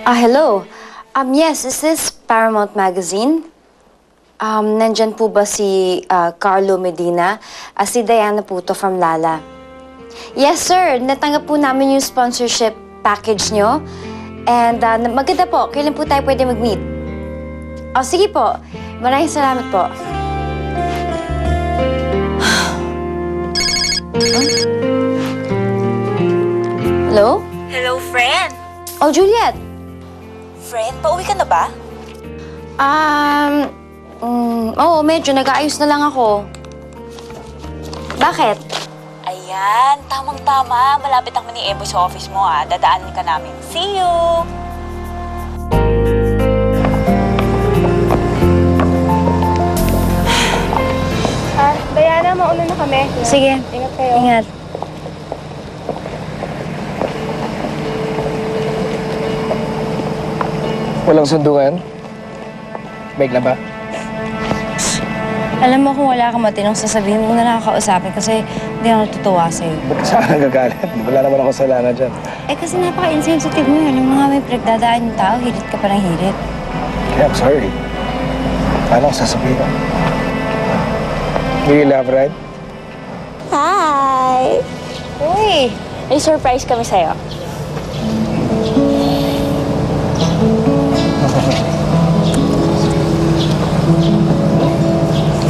Hello. Yes, is this Paramount Magazine? Nandyan po ba si Carlo Medina? Si Diana po to from Lala. Yes, sir. Natanggap po namin yung sponsorship package nyo. And maganda po. Kailan po tayo pwede mag-meet? Sige po. Maraming salamat po. Hello? Hello, friend! Juliet. Friend, pauwi ka na ba? Oo, medyo nag-aayos na lang ako. Bakit? Ayan, tamang-tama. Malapit ang ni Ebo sa office mo, ah. Dadaanin ka namin. See you! Diana, mauna na kami. Sige. Ingat kayo. Ingat. Walang sundukan? Bike na ba? Alam mo kung wala kang matinong sasabihin mo na nakakausapin kasi hindi ako natutuwa sa'yo. Ba't ka sa akin nagagalit? Wala naman ako kasalanan dyan. Kasi napaka-insensitive mo yun. Alam mo nga may pinagdadaan yung tao, hirit ka pa ng hirit. Kaya I'm sorry. Paano ko sasabihin? Will you love ride? Hi! Uy! May surprise kami sa'yo.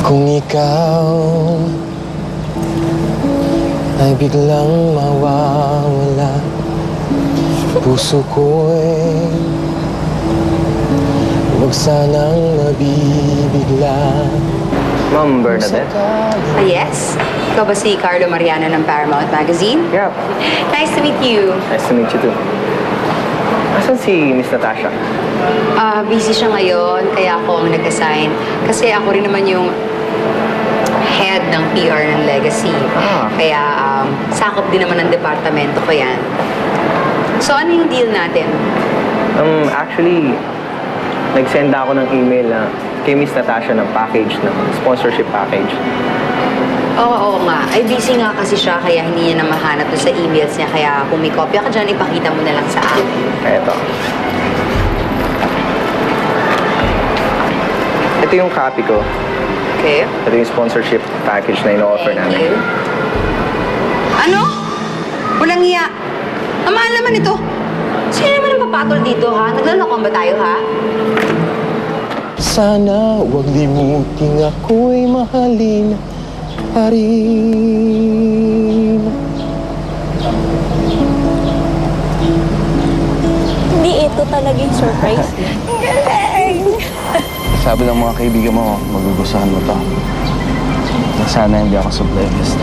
Kung ikaw ay biglang mawawala, puso ko'y huwag sanang mabibigla. Ma'am Bernadette? Yes? Ikaw ba si Carlo Mariano ng Paramount Magazine? Yeah, Nice to meet you. nice to meet you too. Asan si Miss Natasha? Busy siya ngayon, kaya ako ang nag-assign. Kasi ako rin naman yung head ng PR ng Legacy. Kaya sakop din naman ng departamento ko yan. So ano yung deal natin? Actually, nag-send ako ng email na kay Miss Natasha ng package, ng sponsorship package. Oo nga. Ay, busy nga kasi siya, kaya hindi niya na mahanap doon sa emails niya. Kaya kung may kopya ka dyan, ipakita mo na lang sa akin. Kaya ito. Ito yung copy ko. Okay? Ito yung sponsorship package na ino-offer Thank namin. you. Ano? Walang iya. Ang mahal naman ito. Sino naman ang papatol dito, ha? Naglalokohan ba tayo, ha? Sana huwag limuting ako'y mahalin pa rin. Hindi ito talaga yung surprise. Sabi ng mga kaibigan mo, magugustuhan mo to. Na sana hindi ako supply guest.